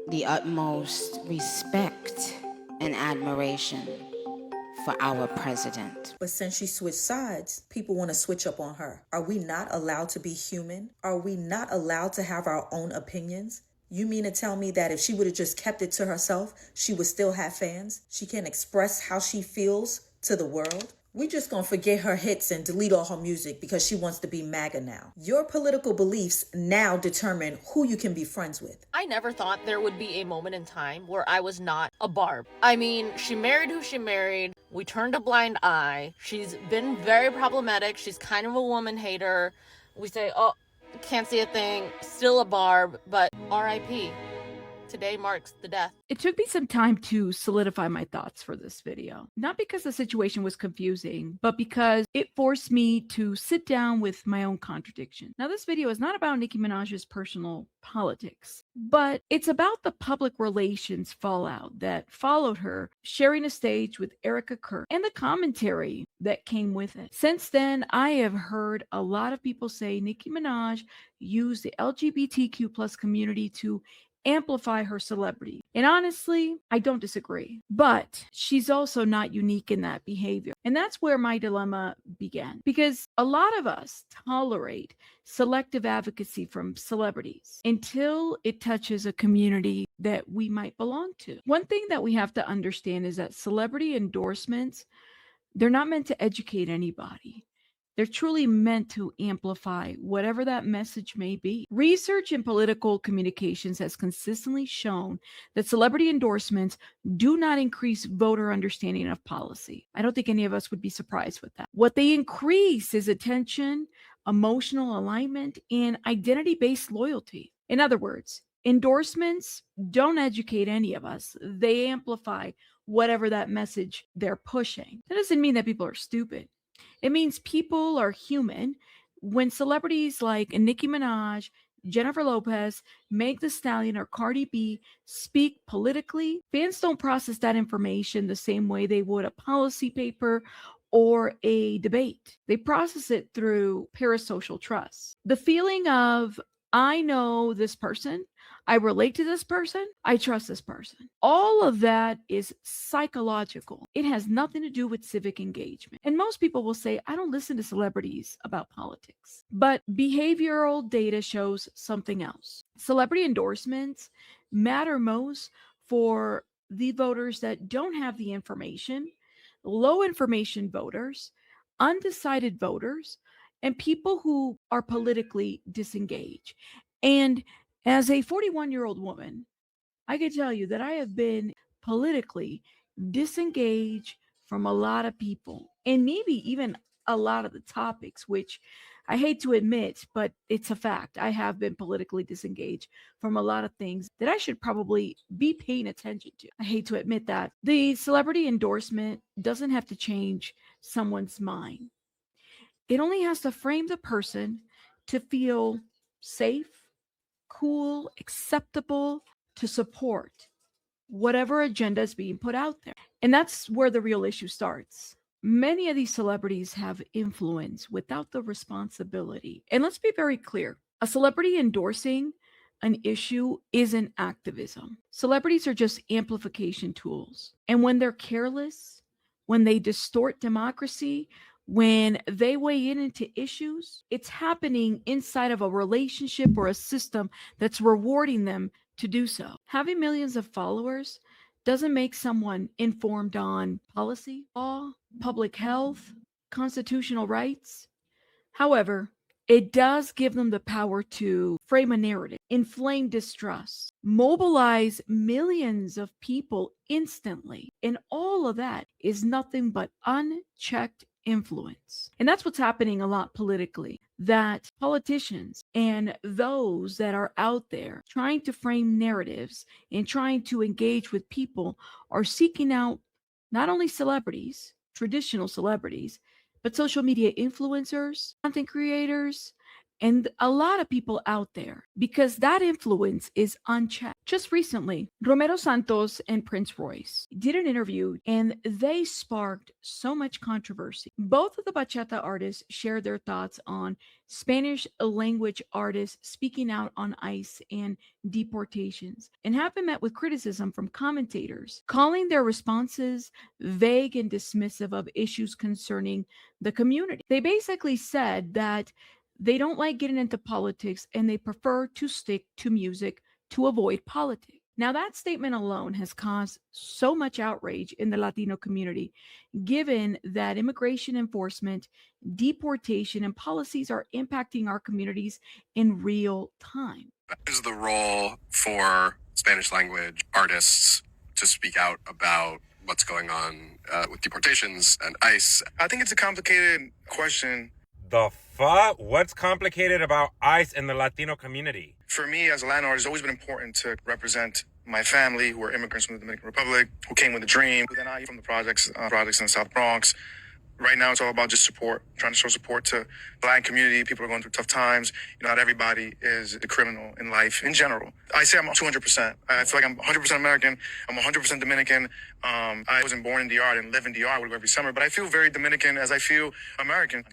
the utmost respect and admiration for our president. But since she switched sides, people want to switch up on her. Are we not allowed to be human? Are we not allowed to have our own opinions? You mean to tell me that if she would have just kept it to herself, she would still have fans? She can express how she feels to the world? We just gonna forget her hits and delete all her music because she wants to be MAGA now. Your political beliefs now determine who you can be friends with. I never thought there would be a moment in time where I was not a Barb. I mean, she married who she married. We turned a blind eye. She's been very problematic. She's kind of a woman hater. We say, oh, can't see a thing, still a Barb, but RIP. Today marks the death. It took me some time to solidify my thoughts for this video. Not because the situation was confusing, but because it forced me to sit down with my own contradiction. Now, this video is not about Nicki Minaj's personal politics, but it's about the public relations fallout that followed her sharing a stage with Erika Kirk and the commentary that came with it. Since then, I have heard a lot of people say Nicki Minaj used the LGBTQ plus community to amplify her celebrity. And honestly, I don't disagree. But she's also not unique in that behavior. And that's where my dilemma began. Because a lot of us tolerate selective advocacy from celebrities until it touches a community that we might belong to. One thing that we have to understand is that celebrity endorsements, they're not meant to educate anybody. They're truly meant to amplify whatever that message may be. Research in political communications has consistently shown that celebrity endorsements do not increase voter understanding of policy. I don't think any of us would be surprised with that. What they increase is attention, emotional alignment, and identity-based loyalty. In other words, endorsements don't educate any of us. They amplify whatever that message they're pushing. That doesn't mean that people are stupid. It means people are human. When celebrities like Nicki Minaj, Jennifer Lopez, Meg Thee Stallion, or Cardi B speak politically, fans don't process that information the same way they would a policy paper or a debate. They process it through parasocial trust. The feeling of, I know this person, I relate to this person, I trust this person. All of that is psychological. It has nothing to do with civic engagement. And most people will say, I don't listen to celebrities about politics. But behavioral data shows something else. Celebrity endorsements matter most for the voters that don't have the information, low information voters, undecided voters, and people who are politically disengaged. And as a 41-year-old woman, I can tell you that I have been politically disengaged from a lot of people and maybe even a lot of the topics, which I hate to admit, but it's a fact. I have been politically disengaged from a lot of things that I should probably be paying attention to. I hate to admit that. The celebrity endorsement doesn't have to change someone's mind. It only has to frame the person to feel safe, cool, acceptable, to support whatever agenda is being put out there. And that's where the real issue starts. Many of these celebrities have influence without the responsibility. And let's be very clear, a celebrity endorsing an issue isn't activism. Celebrities are just amplification tools. And when they're careless, when they distort democracy, when they weigh in into issues, it's happening inside of a relationship or a system that's rewarding them to do so. Having millions of followers doesn't make someone informed on policy, law, public health, constitutional rights. However, it does give them the power to frame a narrative, inflame distrust, mobilize millions of people instantly. And all of that is nothing but unchecked influence. And that's what's happening a lot politically, that politicians and those that are out there trying to frame narratives and trying to engage with people are seeking out not only celebrities, traditional celebrities, but social media influencers, content creators, and a lot of people out there because that influence is unchecked. Just recently, Romeo Santos and Prince Royce did an interview and they sparked so much controversy. Both of the bachata artists shared their thoughts on Spanish language artists speaking out on ICE and deportations and have been met with criticism from commentators, calling their responses vague and dismissive of issues concerning the community. They basically said that they don't like getting into politics and they prefer to stick to music to avoid politics. Now, that statement alone has caused so much outrage in the Latino community, given that immigration enforcement, deportation, and policies are impacting our communities in real time. Is the role for Spanish language artists to speak out about what's going on with deportations and ICE? I think it's a complicated question. The fuck? What's complicated about ICE in the Latino community? For me, as a Latin artist, it's always been important to represent my family, who are immigrants from the Dominican Republic, who came with a dream. Then I, from the projects in the South Bronx. Right now, it's all about just support, trying to show support to the Latin community. People are going through tough times. Not everybody is a criminal in life in general. I say I'm 200%. I feel like I'm 100% American. I'm 100% Dominican. I wasn't born in DR. I didn't live in DR. I would go every summer. But I feel very Dominican as I feel American.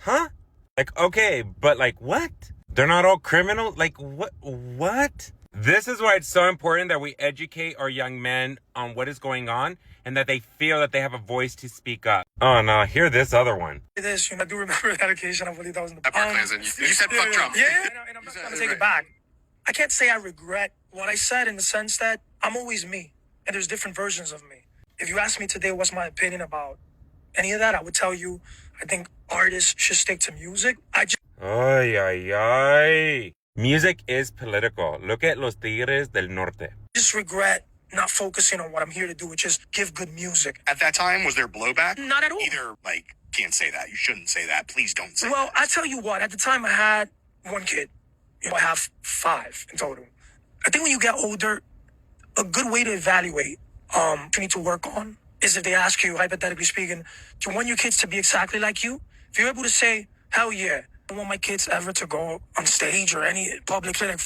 Huh? Like, okay, but like what? They're not all criminal? Like what? This is why it's so important that we educate our young men on what is going on and that they feel that they have a voice to speak up. Oh no, hear this other one. I do remember that occasion. I believe that was in the You said fuck Trump. Yeah, and I'm not going to take it back. I can't say I regret what I said in the sense that I'm always me, and there's different versions of me. If you ask me today what's my opinion about any of that, I would tell you I think artists should stick to music. Ay, ay, ay. Music is political. Look at Los Tigres del Norte. Just regret not focusing on what I'm here to do, which is give good music. At that time, was there blowback? Not at all. Either, like, can't say that, you shouldn't say that, please don't say Well, that. I tell you what, at the time I had one kid. I have 5 in total. I think when you get older, a good way to evaluate what you need to work on is if they ask you, hypothetically speaking, do you want your kids to be exactly like you? If you're able to say, hell yeah, I don't want my kids ever to go on stage or any public clinic.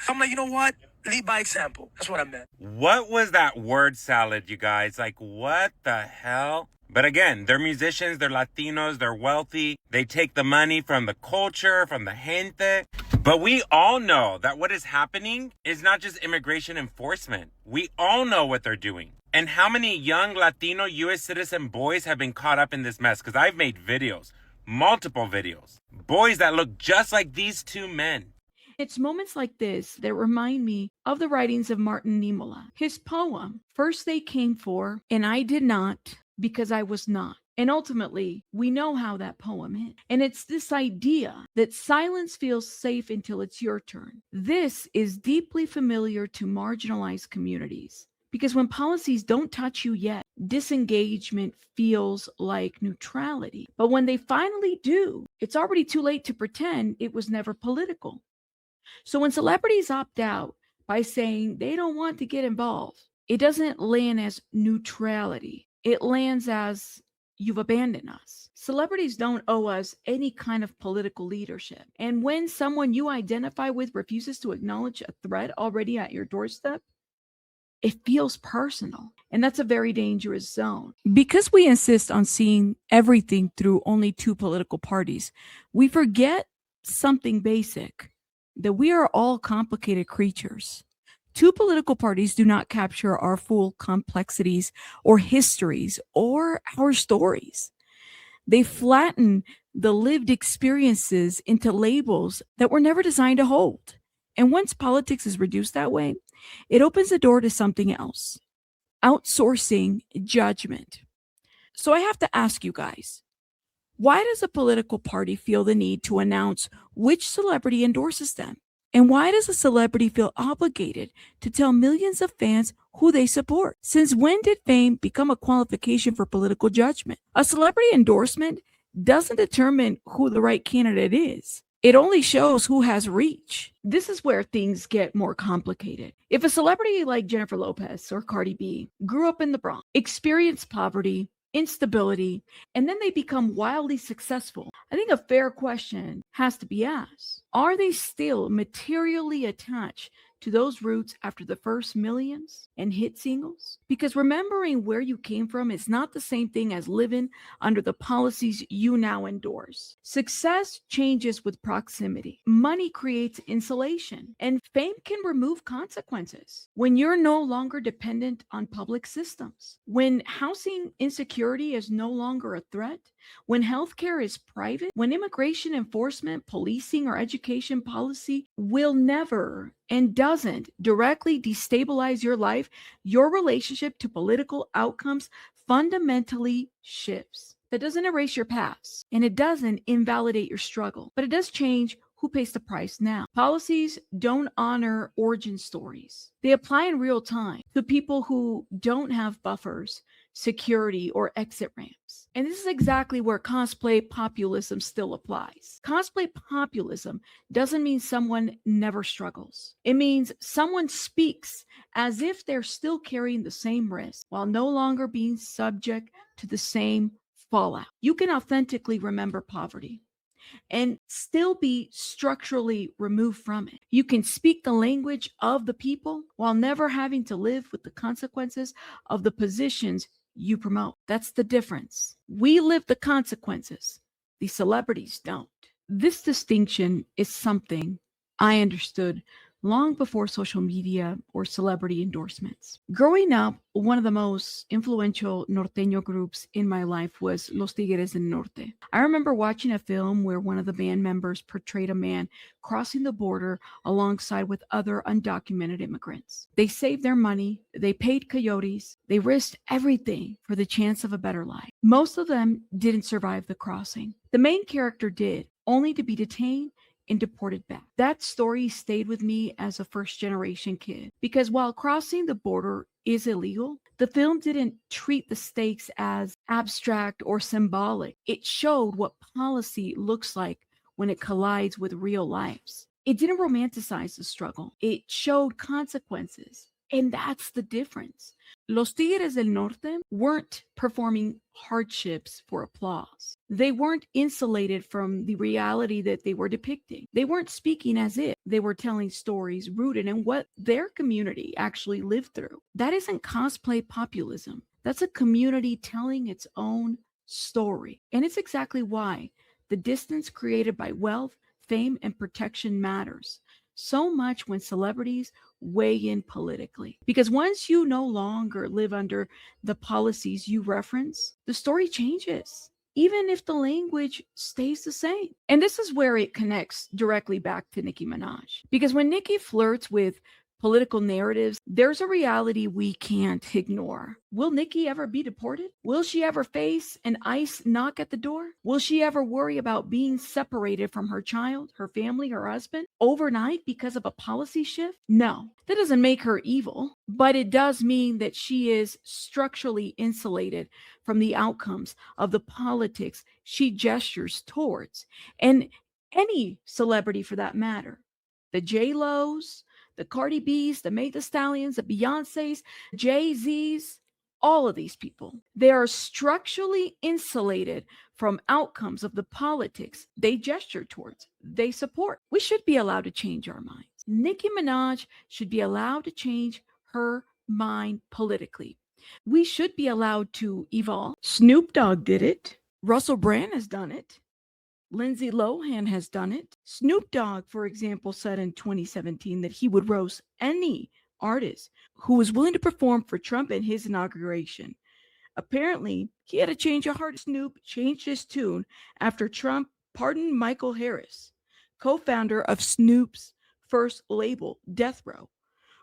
I'm like, you know what? Lead by example. That's what I meant. What was that word salad, you guys? Like, what the hell? But again, they're musicians, they're Latinos, they're wealthy. They take the money from the culture, from the gente. But we all know that what is happening is not just immigration enforcement. We all know what they're doing. And how many young Latino U.S. citizen boys have been caught up in this mess? Because I've made videos, multiple videos. Boys that look just like these two men. It's moments like this that remind me of the writings of Martin Niemöller. His poem, First They Came For, and I Did Not, Because I Was Not. And ultimately, we know how that poem ends. And it's this idea that silence feels safe until it's your turn. This is deeply familiar to marginalized communities. Because when policies don't touch you yet, disengagement feels like neutrality. But when they finally do, it's already too late to pretend it was never political. So when celebrities opt out by saying they don't want to get involved, it doesn't land as neutrality. It lands as you've abandoned us. Celebrities don't owe us any kind of political leadership. And when someone you identify with refuses to acknowledge a threat already at your doorstep, it feels personal. And that's a very dangerous zone. Because we insist on seeing everything through only 2 political parties, we forget something basic, that we are all complicated creatures. 2 political parties do not capture our full complexities or histories or our stories. They flatten the lived experiences into labels that were never designed to hold. And once politics is reduced that way, it opens the door to something else. Outsourcing judgment. So I have to ask you guys, why does a political party feel the need to announce which celebrity endorses them? And why does a celebrity feel obligated to tell millions of fans who they support? Since when did fame become a qualification for political judgment? A celebrity endorsement doesn't determine who the right candidate is. It only shows who has reach. This is where things get more complicated. If a celebrity like Jennifer Lopez or Cardi B grew up in the Bronx, experienced poverty, instability, and then they become wildly successful. I think a fair question has to be asked. Are they still materially attached to those roots after the first millions and hit singles? Because remembering where you came from is not the same thing as living under the policies you now endorse. Success changes with proximity. Money creates insulation, and fame can remove consequences. When you're no longer dependent on public systems, when housing insecurity is no longer a threat, when healthcare is private, when immigration enforcement, policing, or education policy will never and doesn't directly destabilize your life, your relationship to political outcomes fundamentally shifts. That doesn't erase your past, and it doesn't invalidate your struggle, but it does change who pays the price now. Policies don't honor origin stories. They apply in real time to people who don't have buffers, security, or exit ramps. And this is exactly where cosplay populism still applies. Cosplay populism doesn't mean someone never struggles. It means someone speaks as if they're still carrying the same risk while no longer being subject to the same fallout. You can authentically remember poverty and still be structurally removed from it. You can speak the language of the people while never having to live with the consequences of the positions you promote. That's the difference. We live the consequences. The celebrities don't. This distinction is something I understood long before social media or celebrity endorsements. Growing up, one of the most influential norteño groups in my life was Los Tigres del Norte. I remember watching a film where one of the band members portrayed a man crossing the border alongside with other undocumented immigrants. They saved their money, they paid coyotes, they risked everything for the chance of a better life. Most of them didn't survive the crossing. The main character did, only to be detained and deported back. That story stayed with me as a first-generation kid because while crossing the border is illegal, the film didn't treat the stakes as abstract or symbolic. It showed what policy looks like when it collides with real lives. It didn't romanticize the struggle. It showed consequences. And that's the difference. Los Tigres del Norte weren't performing hardships for applause. They weren't insulated from the reality that they were depicting. They weren't speaking as if they were telling stories rooted in what their community actually lived through. That isn't cosplay populism. That's a community telling its own story. And it's exactly why the distance created by wealth, fame, and protection matters so much when celebrities weigh in politically. Because once you no longer live under the policies you reference, the story changes, even if the language stays the same. And this is where it connects directly back to Nicki Minaj. Because when Nicki flirts with political narratives, there's a reality we can't ignore. Will Nicki ever be deported? Will she ever face an ICE knock at the door? Will she ever worry about being separated from her child, her family, her husband overnight because of a policy shift? No, that doesn't make her evil, but it does mean that she is structurally insulated from the outcomes of the politics she gestures towards. And any celebrity for that matter, the J-Lo's, the Cardi B's, the Meg Thee Stallions, the Beyoncé's, Jay-Z's, all of these people, they are structurally insulated from outcomes of the politics they gesture towards, they support. We should be allowed to change our minds. Nicki Minaj should be allowed to change her mind politically. We should be allowed to evolve. Snoop Dogg did it. Russell Brand has done it. Lindsay Lohan has done it. Snoop Dogg, for example, said in 2017 that he would roast any artist who was willing to perform for Trump in his inauguration. Apparently, he had a change of heart. Snoop changed his tune after Trump pardoned Michael Harris, co-founder of Snoop's first label, Death Row,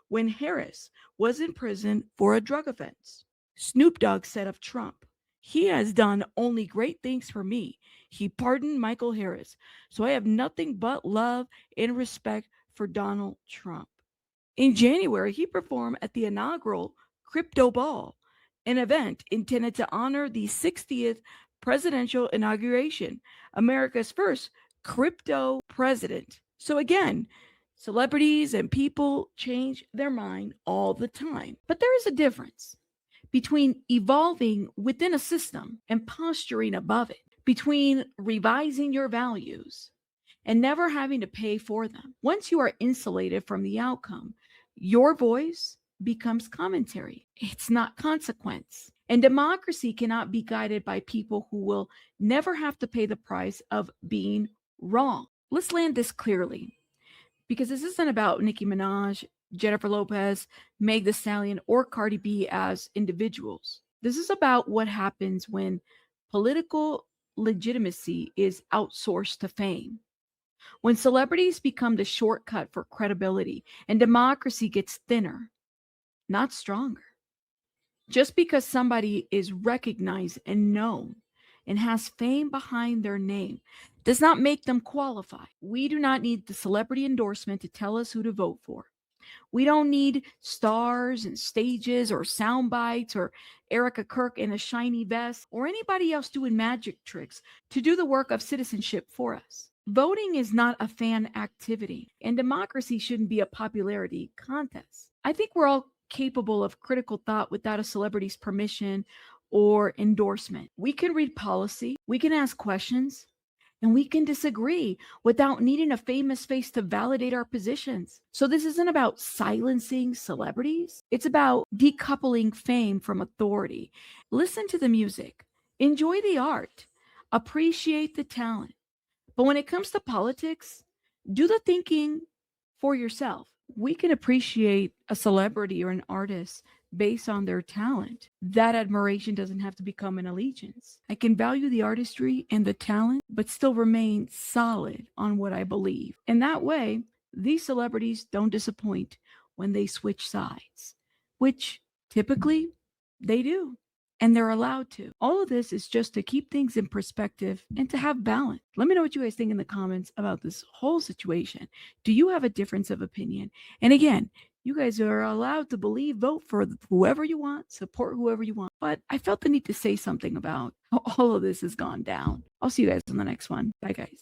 when Harris was in prison for a drug offense. Snoop Dogg said of Trump, "He has done only great things for me. He pardoned Michael Harris. So I have nothing but love and respect for Donald Trump." In January, he performed at the inaugural Crypto Ball, an event intended to honor the 60th presidential inauguration, America's first crypto president. So again, celebrities and people change their mind all the time. But there is a difference between evolving within a system and posturing above it, between revising your values and never having to pay for them. Once you are insulated from the outcome, your voice becomes commentary. It's not consequence. And democracy cannot be guided by people who will never have to pay the price of being wrong. Let's land this clearly, because this isn't about Nicki Minaj, Jennifer Lopez, Meg Thee Stallion, or Cardi B as individuals. This is about what happens when political legitimacy is outsourced to fame. When celebrities become the shortcut for credibility and democracy gets thinner, not stronger. Just because somebody is recognized and known and has fame behind their name does not make them qualified. We do not need the celebrity endorsement to tell us who to vote for. We don't need stars and stages or sound bites or Erika Kirk in a shiny vest or anybody else doing magic tricks to do the work of citizenship for us. Voting is not a fan activity, and democracy shouldn't be a popularity contest. I think we're all capable of critical thought without a celebrity's permission or endorsement. We can read policy, we can ask questions, and we can disagree without needing a famous face to validate our positions. So this isn't about silencing celebrities. It's about decoupling fame from authority. Listen to the music, enjoy the art, appreciate the talent. But when it comes to politics, do the thinking for yourself. We can appreciate a celebrity or an artist based on their talent. That admiration doesn't have to become an allegiance. I can value the artistry and the talent, but still remain solid on what I believe. And that way, these celebrities don't disappoint when they switch sides, which typically they do. And they're allowed to. All of this is just to keep things in perspective and to have balance. Let me know what you guys think in the comments about this whole situation. Do you have a difference of opinion? And again, you guys are allowed to believe, vote for whoever you want, support whoever you want. But I felt the need to say something about how all of this has gone down. I'll see you guys in the next one. Bye, guys.